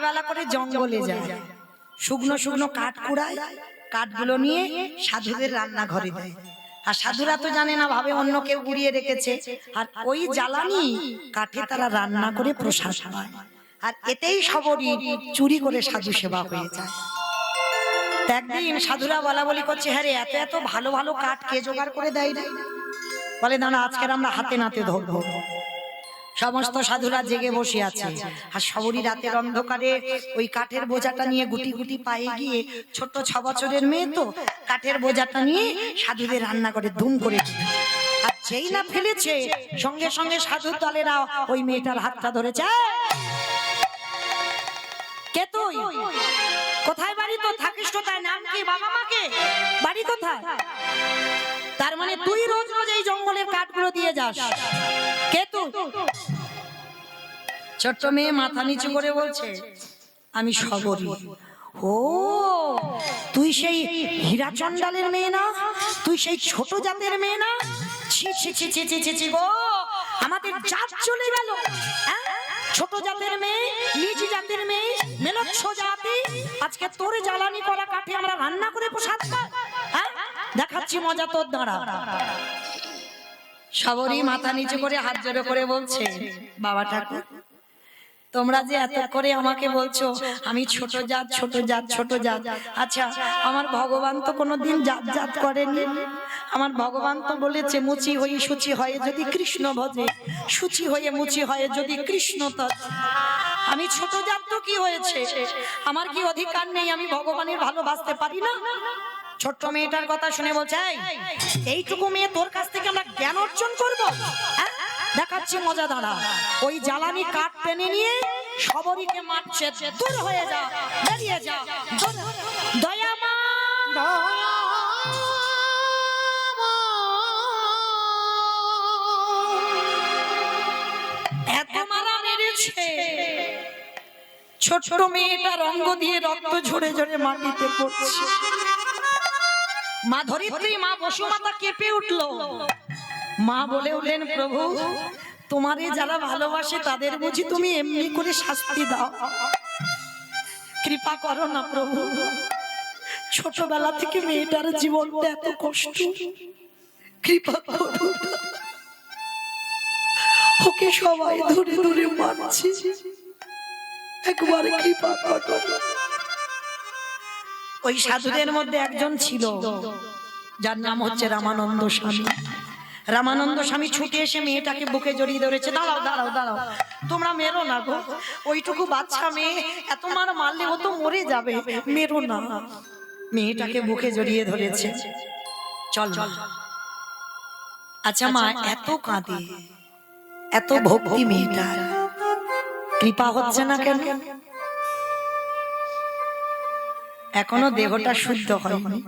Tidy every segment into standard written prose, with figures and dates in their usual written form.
বেলা করে জঙ্গলে যায়, শুকনো শুকনো কাঠ কুড়ায়, কাঠগুলো নিয়ে সাধুদের রান্নাঘরে দেয়। আর সাধুরা তো জানে না, ভাবে অন্য কেউ গুড়িয়ে রেখেছে, আর ওই জ্বালানি কাঠে তারা রান্না করে প্রসাদ পায়। আর এতেই সবরই চুরি করে সাধু সেবা হয়ে যায়। একদিন সাধুরা বলা বলি করছে, হ্যাঁ রে, এত এত ভালো ভালো কাঠ কে জোগাড় করে দেয় রে? বলে দাঁড়া, আজকের আমরা হাতে নাতে ধরবো। সমস্ত সাধুরা জেগে বসে আছে, আর সবরই রাতের অন্ধকারে ওই কাঠের বোঝাটা নিয়ে গুটি গুটি পায়ে গিয়ে, ছোট 6 বছরের মেয়ে তো, কাঠের বোঝাটা নিয়ে সাধুদের রান্না করে ধুম করে, আর যেই না ফেলেছে সঙ্গে সঙ্গে সাধু দলেরা ওই মেয়েটার হাতটা ধরেছে। কে তুই? কোথায় বাড়ি? তো থাকিস কোথায়? নাম কি? বাবা মাকে? বাড়ি কোথায়? তার মানে তুই রোজ রোজ এই জঙ্গলের কাঠগুলো দিয়ে যাস? কে তুই? ছোট্ট মেয়ে মাথা নিচু করে বলছে, আমি সবরী। ও, তুই সেই হীরা চন্ডালের মেয়ে না? তুই সেই ছোট জাতের মেয়ে না? ছি ছি ছি ছি ছি ছি গো, আমাদের জাত চলে গেল। ছোট জাতের মেয়ে, নিচ জাতের মেয়ে, মেলচ্ছ জাতি, আজকে তোর জ্বালানি করা কাঠে আমরা রান্না করে প্রসাদ খাই? দেখাচ্ছি মজা তোর, দাঁড়া। সবরই মাথা নিচু করে হাত জোড়ো করে বলছে, বাবা ঠাকুর, তোমরা যে এত করে আমাকে বলছো আমি ছোট জাত ছোট জাত ছোট জাত, আচ্ছা আমার ভগবান তো কোনোদিন জাত জাত করেনি। আমার ভগবান তো বলেছে, মুচি হয়ে সুচি হয়ে যদি কৃষ্ণ ভজে, সুচি হয়ে মুচি হয়ে যদি কৃষ্ণ তৎ। আমি ছোট জাত তো কি হয়েছে? আমার কি অধিকার নেই? আমি ভগবানের ভালোবাসতে পারি না? ছোট্ট মেয়েটার কথা শুনে বলছে, এইটুকু মেয়ে তোর কাছ থেকে আমরা জ্ঞান অর্জন করবো? দেখাচ্ছি মজা, দাঁড়া। ওই জ্বালানি কাঠ টেনে নিয়ে সবরীকে মারছে, দূর হয়ে যা, বেরিয়ে যা। দয়া মা, এত মারা মেরেছে, ছোট্ট মেয়েটার অঙ্গ দিয়ে রক্ত ঝরে ঝরে মাটিতে পড়ছে। মা ধরিত্রী, মা বসুমাতা কেঁপে উঠলো। মা বলে উঠলেন, প্রভু, তোমারে যারা ভালোবাসে তাদের বুঝি তুমি এমনি করে শাস্তি দাও? কৃপা করো না প্রভু। ছোটবেলা থেকে মেয়েটার জীবনটা এত কষ্ট, কৃপা করো। ওকে সবাই ধরে ধরে মারছে, একবার কৃপা করো। ওই সাধুদের মধ্যে একজন ছিল যার নাম হচ্ছে রামানন্দ স্বামী। রামানন্দ স্বামী ছুটে এসে মেয়েটাকে বুকে জড়িয়ে ধরেছে। দাঁড়াও দাঁড়াও দাঁড়াও, তোমরা মেরো না গো, ওইটুকু বাচ্চা মেয়ে, এত মার মারলে ও তো মরে যাবে, মেরো না। মেয়েটাকে বুকে জড়িয়ে ধরেছে। চল। আচ্ছা মা, এত কাঁদে, এত ভক্তি মেয়েটার, কৃপা হচ্ছে না কেন? এখনো দেহটা শুদ্ধ হয়নি।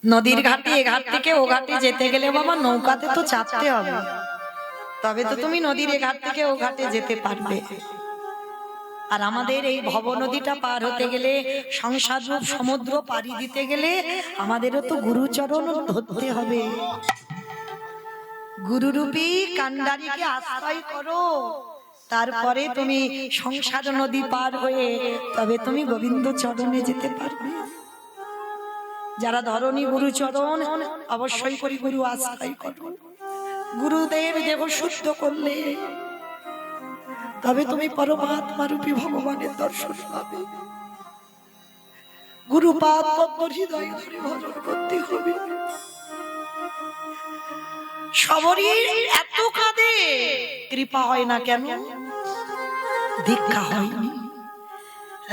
নদীর ঘাটে, এ ঘাট থেকে ও ঘাটে যেতে গেলে বাবা নৌকাতে তো চাপতে হবে, তবে তো তুমি নদীর এ ঘাট থেকে ও ঘাটে যেতে পারবে। আর আমাদের এই ভব নদীটা পার হতে গেলে, সংসার রূপ সমুদ্র পাড়ি দিতে গেলে আমাদেরও তো গুরুচরণ ধরতে হবে। গুরুরূপী কান্ডারিকে আশ্রয় করো, তারপরে তুমি সংসার নদী পার হয়ে তবে তুমি গোবিন্দ চরণে যেতে পারবে। যারা ধরণী গুরুচরণ, অবশ্যই করি গুরু আশ্রয় করো। গুরুদেব দেহ শুদ্ধ করলে তবে তুমি পরমাত্মা রূপী ভগবানের দর্শন পাবে। গুরুপাদ পদ্ম হৃদয় ধরে ভজন করতে হবে। সবরই এত কাঁদে, কৃপা হয় না কেন? দীক্ষা হয়নি।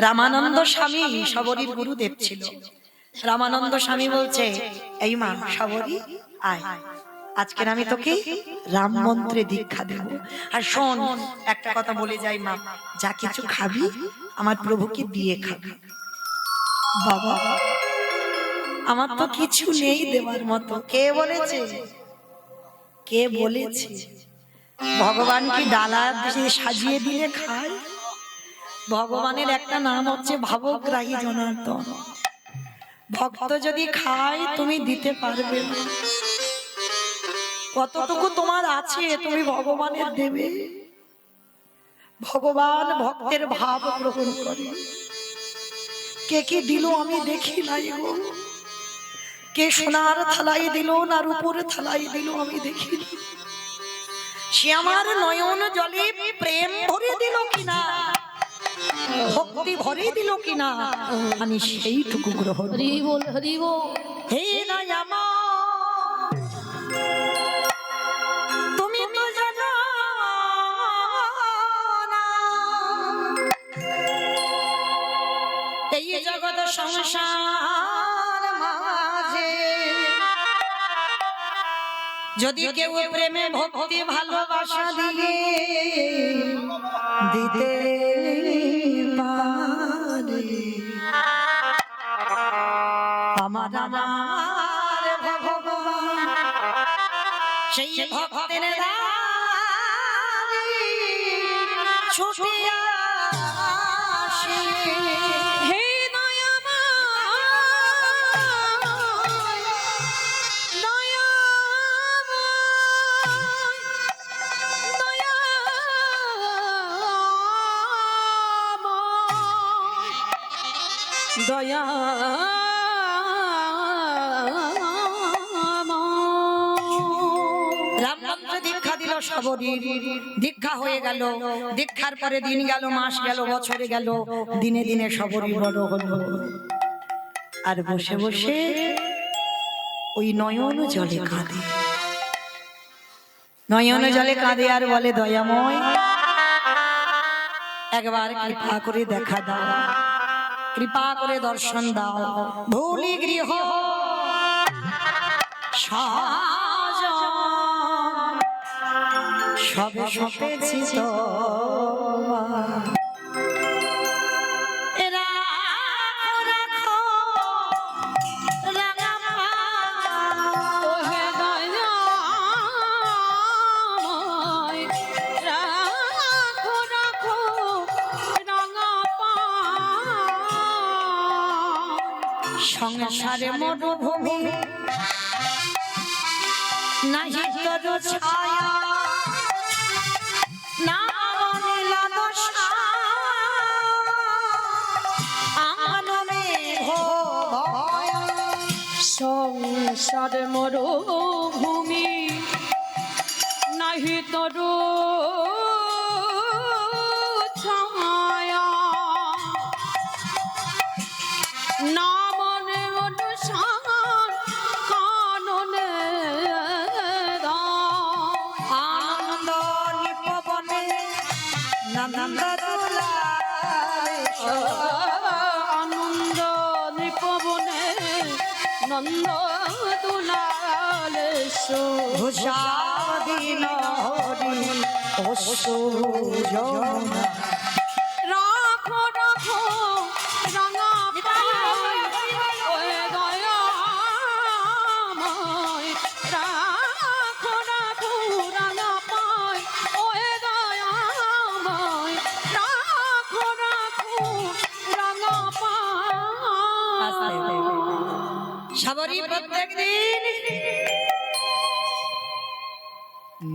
রামানন্দ স্বামী সবরীর গুরুদেব ছিল। রামানন্দ স্বামী বলছে, এই মা সবরী, আয়, আজকের আমি তোকে রাম মন্ত্রে দীক্ষা দেব। আর শোন, একটা কথা বলে যাই মা, যা কিছু খাবি আমার প্রভুকে দিয়ে খাবি। বাবা, আমার তো কিছু নেই দেওয়ার মতো। কে বলেছে? কে বলেছে? ভগবান কি ডালা দিয়ে সাজিয়ে দিলে খায়? ভগবানের একটা নাম হচ্ছে ভাবগ্রাহী জনার্দন। ভক্ত যদি খায় তুমি দিতে পারবে না। কতটুকু তোমার আছে তুমি ভগবানের দেবে। ভগবান ভক্তের ভাব গ্রহণ করে। কে কি দিল আমি দেখি নাই গো, কে সোনার থালাই দিল না রূপোর থালাই দিল আমি দেখি না। সে আমার নয়ন জলে প্রেম ভরে দিল কিনা, ভক্তি ভরে দিল কিনা, আমি সেইটুকু গ্রহণ করি। হে দয়াময়, তুমি তো জানো না এই জগৎ সংসার মাঝে যদি কেউ প্রেমে ভক্তি ভালোবাসা দিয়ে দিতে পারে, আমার আমার ভগবান সেই ভক্তের ছুটে আসে। হে দয়া রামমন্ত্র দীক্ষা দিল সবরীর, দীক্ষা হয়ে গেল। দীক্ষার পরে দিন গেল, মাস গেল, বছরে গেল, দিনে দিনে সবরী বড় হলো। আর বসে বসে ওই নয়ন জলে কাঁদে, নয়ন জলে কাঁদে আর বলে, দয়াময় একবার কৃপা করে দেখা দাও, কৃপা করে দর্শন দাও। ভুলি গৃহ সবে সপেছি তো সংসারে মরুভূমি নাহি তরু ছায়া, না নীলা দশা আননে ভয়। সংসারে মরুভূমি নাহি তরু ছায়া, না আনন্দ নিপবনে নন্দ দুলালে ভূষাদিন হরি অশ্রু যমুনা। রাখো রাখো রাঙা পায় ওরে দয়াময়, রাখো রাখো রাঙা পায় ওরে দয়াময়, রাখো রাখো রাঙা পায়। সবরী প্রত্যেক দিন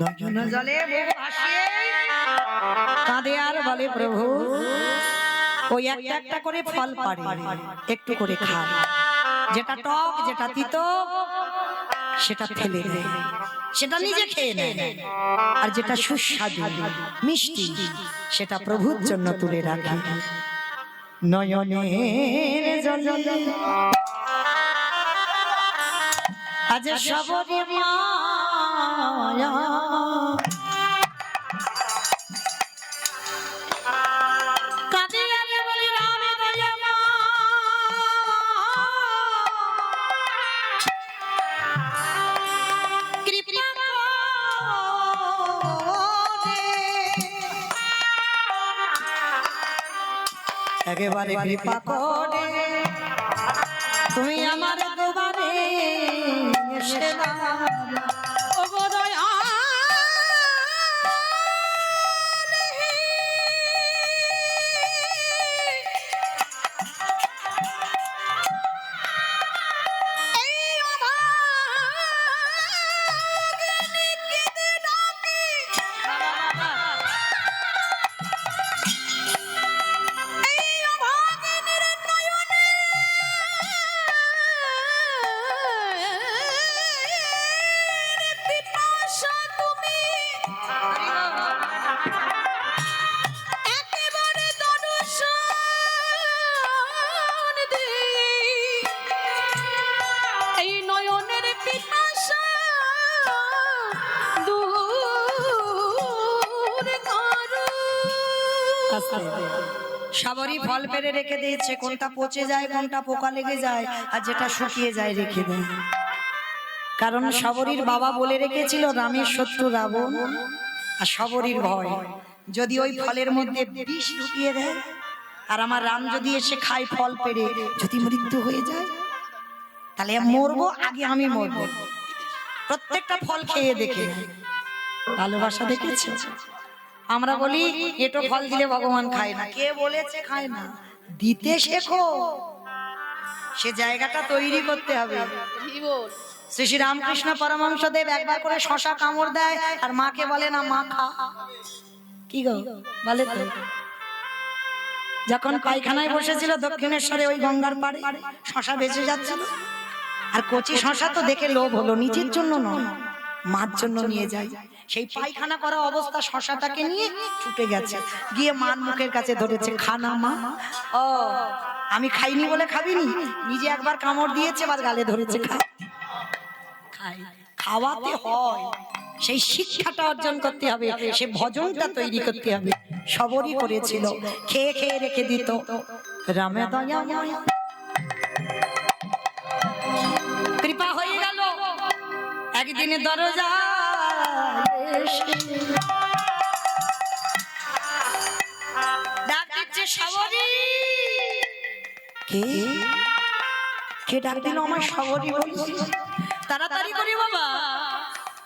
নয়ন জলে বুক ভাসিয়ে কাঁদে আর বলে, প্রভু ওই একটা একটা করে ফল পাড়ে একটু করে খায়, যেটা টক যেটা তিতো সেটা ফেলে দেয়, সেটা নিজে খেয়ে নেয়, আর যেটা সুস্বাদু মিষ্টি সেটা প্রভুর জন্য তুলে রাখে। নয়নের জলে আজ সবরী মায়া কাঁদে আর বলে, রামে দয়াময় কৃপা করে, একেবারে কৃপা করে তুমি আমার দুবারে এসে আস্তে সবরই ফল পেরে রেখে দিয়েছে, কোনটা পচে যায় কোনটা পোকা লেগে যায় আর যেটা শুকিয়ে যায় রেখে দেয়। কারণ সবরীর বাবা বলে রেখেছিল রামের শত্রু রাবণ আর সবরীর ভয়, যদি ওই ফলের মধ্যে বিষ ঢুকিয়ে দেয় আর আমার রাম যদি এসে খায় ফল পেরে, যদি মৃত্যু হয়ে যায় তাহলে মরবো, আগে আমি মরবো। প্রত্যেকটা ফল খেয়ে দেখে ভালোবাসা দেখেছে। আমরা বলি এটো ফল দিলে ভগবান খায় না, কে বলেছে খায় না? দিতে শেখো, সে জায়গাটা তৈরি করতে হবে। শ্রী শ্রী রামকৃষ্ণ পরমহংসদেব একবার করে শশা কামড় দেয় আর মাকে বলে না মা খা, কি গো বলে তো। যখন পায়খানায় বসেছিল দক্ষিণেশ্বরে ওই গঙ্গার পাড়ে, শশা বেঁচে যাচ্ছিল আর কচি শশা তো দেখে লোভ হলো, নিজের জন্য নয় মার জন্য নিয়ে যায়। সেই পায়খানা করা অবস্থা শশাটাকে নিয়ে ছুটে গেছে, গিয়ে মার মুখের কাছে ধরেছে, খানা মা। ও আমি খাইনি বলে খাবিনি, নিজে একবার কামড় দিয়েছে আবার গালে ধরেছে, খা। খাওয়াতে হয়, সেই শিক্ষাটা অর্জন করতে হবে, সে ভজনটা তৈরি করতে হবে। সবরই করেছিল, খেয়ে খেয়ে রেখে দিত। রামে দয়া কৃপা হয়ে গেল, একদিনে দরজা ডাক দিচ্ছে সবরী। কে কে ডাক দিল আমার সবরী বলছি? তাড়াতাড়ি করি বাবা,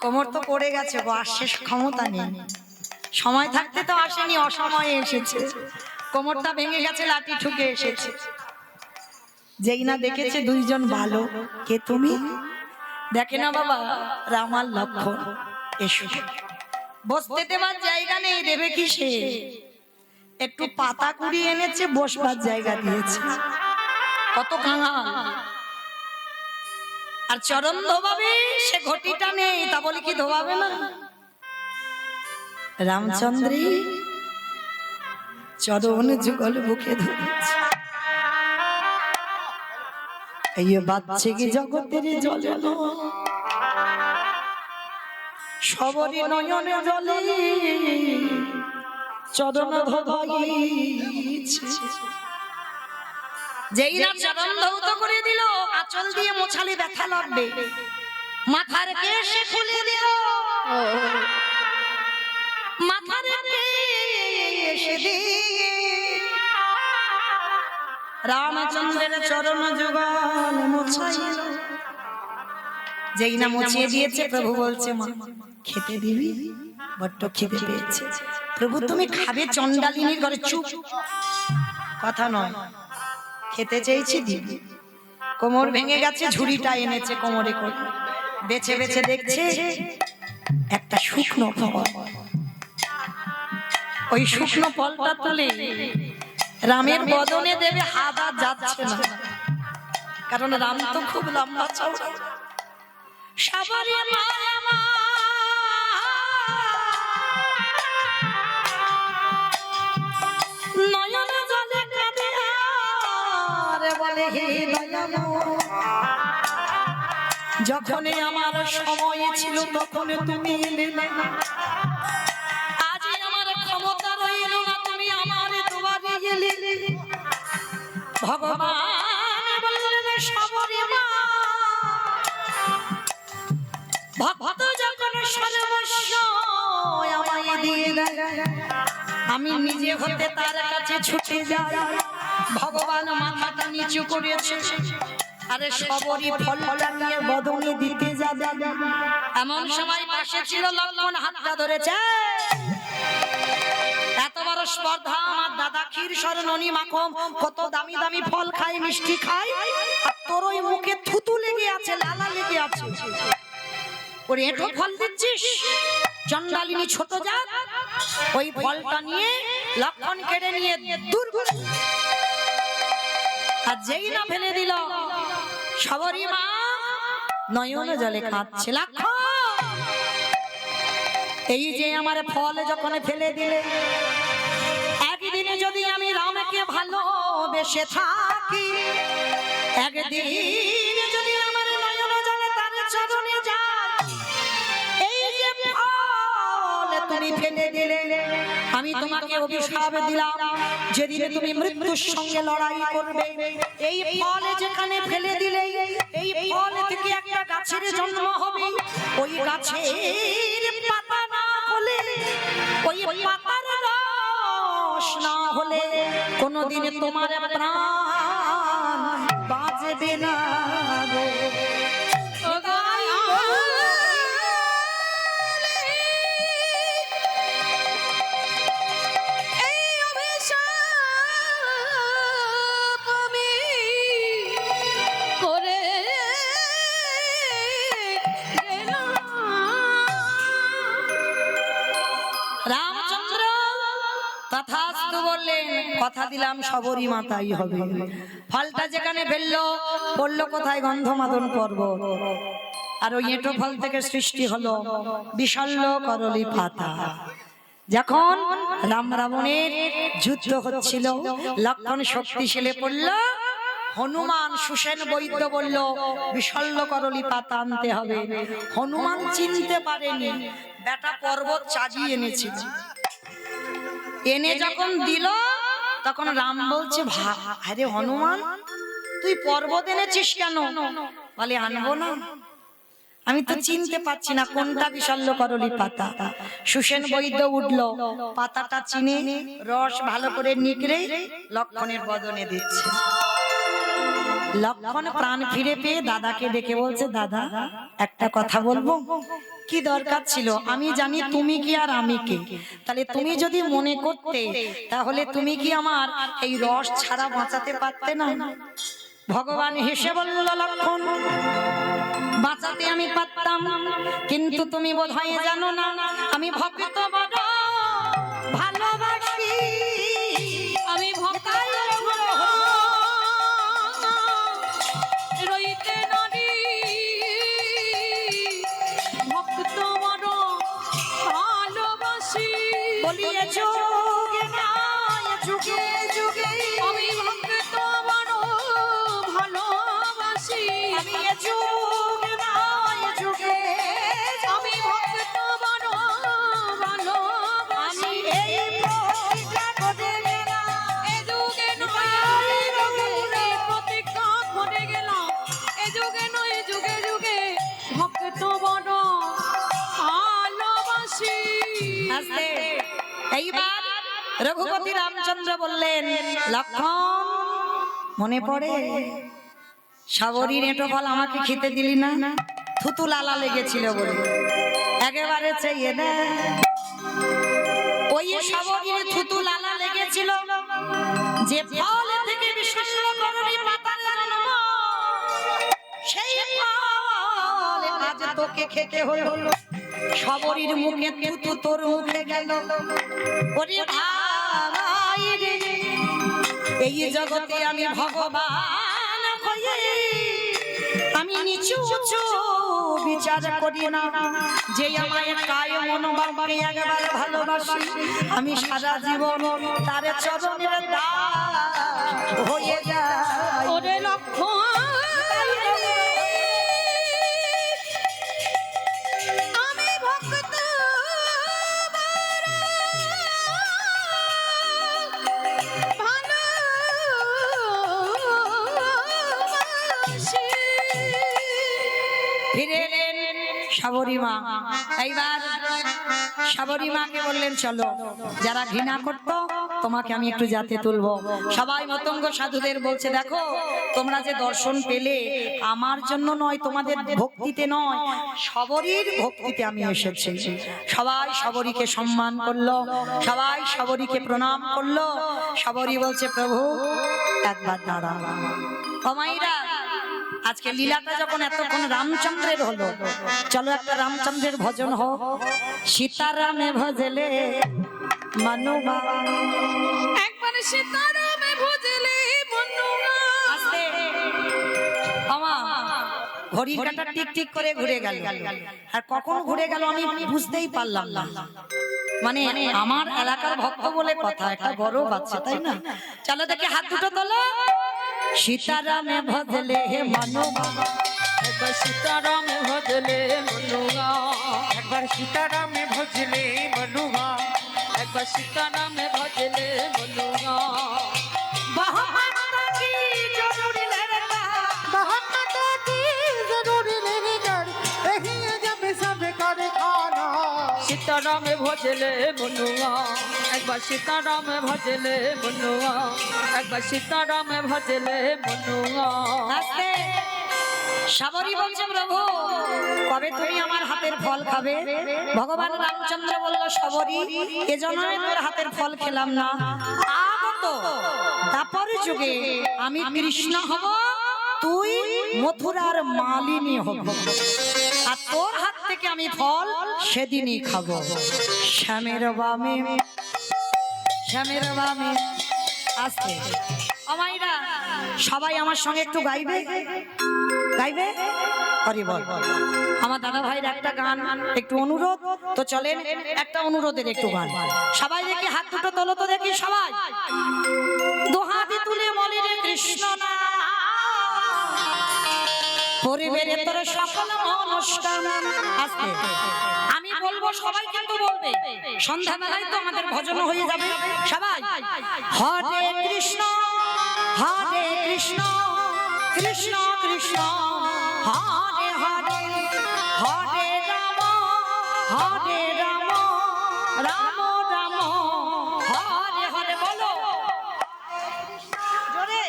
কোমর তো পড়ে গেছে, আসছে ক্ষমতা নেই, সময় থাকতে তো আসেনি, অসময়ে এসেছে, কোমরটা ভেঙে গেছে, লাঠি ঠুকে এসেছে। যেই না দেখেছে দুইজন ভালো, কে তুমি? দেখে না বাবা রামার লক্ষণ, এসো। বসতে দেবার জায়গা নেই, দেবে কি সে? একটু পাতা কুড়িয়ে এনেছে, বসবার জায়গা দিয়েছে। কত কাঙাল। আর চরণ ধোবাবে, সে ঘটিটা নেই, তা বলে কি ধোবাবে না? রামচন্দ্রী চরণ যুগল বুকে ধরেছে, এই বাচ্চে কি জগতের জল, সবরই নয়নে জলে চরণ ধোবাইছে। যেই না চরণ ধৌত করে দিল, আঁচল দিয়ে মোছালে ব্যথা লাগবে, মাথার কেশ খুলে দিল, মাথার কেশ দিয়ে রামচন্দ্রের চরণ যুগল মোছাইল। যেই না মুছিয়ে দিয়েছে, প্রভু বলছে মা খেতে দিবি, বড্ড খিদে পেয়েছে। প্রভু তুমি খাবে, চন্ডালিনীর ঘরে, চুপ, কথা নয়, খেতে চেয়েছি দিবি। কোমর ভেঙে গেছে, ঝুড়িটা এনেছে কোমরে করে, বেছে বেছে দেখছে একটা শুকনো ফল। ওই শুকনো ফলটা তুলে রামের বদনে দেবে, হাত আর যাচ্ছে না, কারণ রাম তো খুব লম্বা চওড়া। সবরী মায়া মা নয়ন জলে কাঁদে আর বলে হে দয়াল, যখন আমার সময় ছিল তখন তুমি এলে না, আজ আমার ক্ষমতা রইল না, তুমি আমার দুয়ারে এলে। ভগবান বললেন সবরী মা, ভক্ত যখন সর্বস্ব আমায় দিয়ে দেয়, আমি নিজে হতে তার কাছে ছুটে যাই। ভগবান মাথাটা নিচু করেছে, আরে সবরই ফলটা নিয়ে বদনে দিতে যাবে। এমন সময় পাশে ছিল লক্ষ্মণ, হাতটা ধরেছে, এত বড় স্পর্ধা, আমার দাদা ক্ষীর স্বর্ণনি মাখন কত দামি দামি ফল খায়, মিষ্টি খায়, আর তোর ওই মুখে থুতু লেগে আছে, লালা লেগে আছে, ওরে এটো ফল দিচ্ছিস? চন্ডালিনী ছোট জাত, ওই ফলটা নিয়ে লক্ষ্মণ কেড়ে নিয়ে দূর করে, আর যেই না ফেলে দিল, সবরী মা নয়ন জলে কাঁদছে, লক্ষ্মণ এই যে আমার ফল যখন ফেলে দিলে, একদিনে যদি আমি রামকে ভালোবেসে থাকি, একদিন যদি আমার নয়ন জলে তার চরণে যায়, এই যে ফল তুমি ফেলে দিলে, আমি তোমাকে অভিশাপ দিলাম, যেদিন তুমি মৃত্যুর সঙ্গে লড়াই করবে, এই ফল যেখানে ফেলে দিলে এই ফল থেকে একটা গাছের জন্ম হবে। ওই গাছের পাতা না হলে, ওই পাতার রস না হলে কোনোদিন তোমার প্রাণ বাঁচবে না গো। রামচন্দ্র তথাস্তু বললেন, কথা দিলাম শবরী মাতাই হবে। ফলটা যেখানে ফেললো, পড়লো কোথায়? গন্ধমাদন পর্বত। আর ওই এঁটো ফল থেকে সৃষ্টি হলো বিশল্য করলি পাতা। যখন রাম রাবণের যুদ্ধ হচ্ছিল, লক্ষণ শক্তিশালী পড়ল, হনুমান সুসেন বৈদ্য বলল বিশল্য করলি পাতা আনতে হবে। হনুমান চিনতে পারেনি, বেটা পর্বত চাজিয়ে এনেছিল। এনে যখন দিল, তখন রাম বলছে, আরে হনুমান, তুই পর্বত এনেছিস কেন? বলে, আনবো না, আমি তো চিনতে পারছি না কোনটা বিশল্য করলি পাতা। সুসেন বৈদ্য উঠল, পাতাটা চিনে রস ভালো করে নিগড়ে লক্ষণের বদনে দিচ্ছে। লক্ষণ প্রাণ ফিরে পেয়ে দাদাকে ডেকে বলছে, দাদা একটা কথা বলবো। কি দরকার ছিল? আমি জানি তুমি কি আর আমি কে, তাহলে তুমি যদি মনে করতে, তাহলে তুমি কি আমার এই রস ছাড়া বাঁচাতে পারতে না? ভগবান হেসে বলল, লক্ষণ, বাঁচাতে আমি পারতাম, কিন্তু তুমি বোধহয় জানো না আমি ভক্ত বড় ভালোবাসি। আমি ভক্ত রইতে নারী, ভক্ত বড় ভালোবাসি। বলিয়ে যুগে নাই যুগে যুগে আমি ভক্ত বড় ভালোবাসি। আমি যুগে নাই যুগে আমি ভক্ত বড় ভালোবাসি। এই প্রতিজ্ঞা করে গেলাম, এ যুগে নয় যুগে এই প্রতিজ্ঞা করে গেলাম, এ যুগে নয় যুগে যুগে ভক্ত বড় ভালোবাসি। আস্তে। এইবার রঘুপতি রামচন্দ্র বললেন, লক্ষণ, মনে পড়ে শবরীর এঁটো ফল আমাকে খেতে দিলি না? থুতু লালা লেগেছিল বলে একেবারে চেয়ে দে। ওই শবরীর থুতু লালা লেগেছিল, যে ফল থেকে বিশল্য করলি পাতার জন্ম, সেই ফল আজ তোকে খেতে হলো। শবরীর মুখে থুতু তোর মুখে গেল। ওরে ভাই রে, এই জগতে আমি ভগবান হয়ে আমি নিচু উঁচু বিচার করি না। যে আমায় কায় মনোবাক্যে একবার ভালোবাসি, আমি সারা জীবন তার চরণের দাস হয়ে যাই। ওরে লক্ষণ, আমি ভক্ত ভালোবাসি। ফিরে এলেন শবরী মা। এইবার শবরী মাকে বললেন, চলো, যারা ঘৃণা করতো তোমাকে আমি একটু যাতে তুলবো। সবাই মতঙ্গ সাধুদের বলছে, দেখো তোমরা যে দর্শন পেলে আমার জন্য নয়, তোমাদের ভক্তিতে নয়, শবরীর ভক্তিতে আমি এসেছি। সবাই শবরীকে সম্মান করলো, সবাই শবরীকে প্রণাম করলো। শবরী বলছে, প্রভু একবার দাঁড়া। কমাইরা, আজকে লীলাটা যখন এতক্ষণ রামচন্দ্রের হলো, চলো একটা রামচন্দ্রের ভজন হোক। সীতারামে ভজলে মনুবা, একবার সীতারামে ভজলে মনুবা। আস্তে আমা, ঘড়ির কাঁটা টিক টিক করে ঘুরে গেল, আর কখন ঘুরে গেল আমি বুঝতেই পারলাম না। মানে আমার এলাকার ভক্ত বলে কথা, একটা বড় বাচ্চা, তাই না? চলো দেখি হাত দুটো তোলো। সীতারামে ভজলে হে মনুবা, একবার সীতারামে ভজলে মনুবা, একবার সীতারামে ভজলে মনুবা, একবার সীতারামে ভজলে মনুয়া সীতারামে ভজলে মনুয়া একবার সীতারামে ভজলে মনুয়া একবার সীতারামে ভজলে মনুয়া আস্তে সাবরী বলছে প্রভু কবে তুমি আমার হাতের ফল খাবে? ভগবান রামচন্দ্র বলল সাবরী এজন্য তোর হাতের ফল খেলাম না, আগত তারপর যুগে আমি কৃষ্ণ হব, তুই মথুরার মালিনী হব, আর তোর হাত থেকে আমি ফল সেদিনই খাবো। শ্যামের বামে শ্যামের বামে আসতে আমাইরা সবাই আমার সঙ্গে একটু গাইবে গাইবে হরি বল। আমার দাদা ভাইয়ের একটা গান একটু অনুরোধ, তো চলেন একটা অনুরোধের একটু গান। সবাই দেখি হাত দুটো তোলো তো দেখি, সবাই দুহাতে তুলে বলি রে কৃষ্ণ না পরিবারে তোর সকল অনুষ্ঠান। আজকে আমি বলবো সবাই কিন্তু বলবে, সন্ধ্যাবেলায় তো আমাদের ভজন হয়ে যাবে। সবাই হরে কৃষ্ণ কৃষ্ণ কৃষ্ণ হরে হরে হরে রাম রাম রাম হরে হরে। বলো জোরে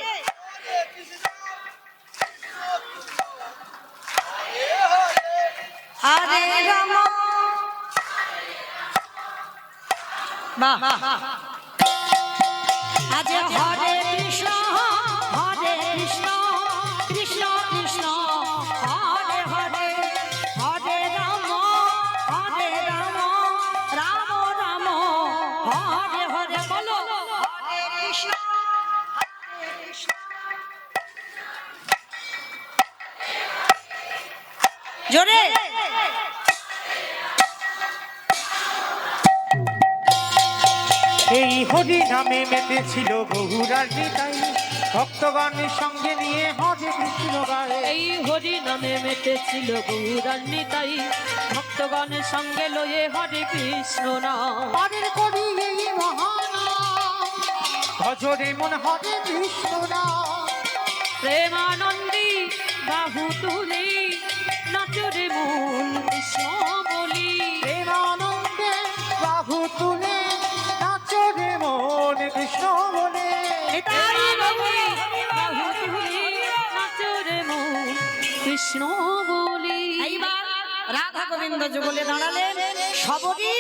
হরে রাম বাহ আজ হরে কৃষ্ণ কৃষ্ণ কৃষ্ণ হরে হরে হরে রাম রাম রাম হরে হরে। বলো হরে কৃষ্ণ জোরে এই হরি নামে মেতেছিল বহুরার নিতাই, ভক্তগণের সঙ্গে নিয়ে হরে কৃষ্ণ গায়ে। এই হরি নামে মেতেছিল গৌরার নিতাই, ভক্তগণের সঙ্গে লয়ে হরে কৃষ্ণ নাম। পারের করি এই মহানাম, ভজরে মন হরে কৃষ্ণ নাম। প্রেমানন্দী বাহু তুলি নাচরে মূল কৃষ্ণ বলি। প্রেমানন্দে বাহু তুলে নাচরে মন কৃষ্ণ বলে। বাহু তুলি নাচরে মূল কৃষ্ণ বলি। এইবার রাধা গোবিন্দ যুগলে দাঁড়ালেন। সবরী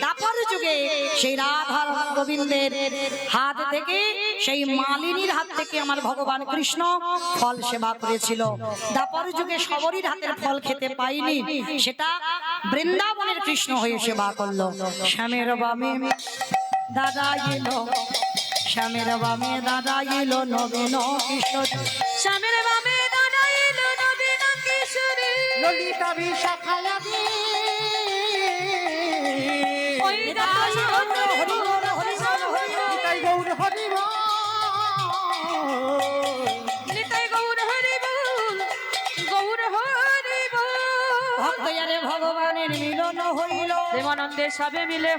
দাপর যুগে সেই রাধা গোবিন্দের হাত থেকে, সেই মালিনীর হাত থেকে আমার ভগবান কৃষ্ণ ফল সেবা করেছিল। দাপর যুগে সবরীর হাতের ফল খেতে পাইনি, সেটা বৃন্দাবনের কৃষ্ণ হয়ে সেবা করলো। শ্যামের বামে দাদা এলো, শ্যামের বামে দাদা এলো নবীন কিশোর। শ্যামের বামে দাদা এলো নবীন কিশোরী। ললিতা বিশাখায়া দে ওই দাস হরি হরি বল, হরি বল, হরি বল। নিতাই গৌর হরি বল। নিতাই গৌর হরি বল, গৌর হরি বল। ভক্ত ভগবানের মিলন হইল। প্রেমানন্দে সবে মিলে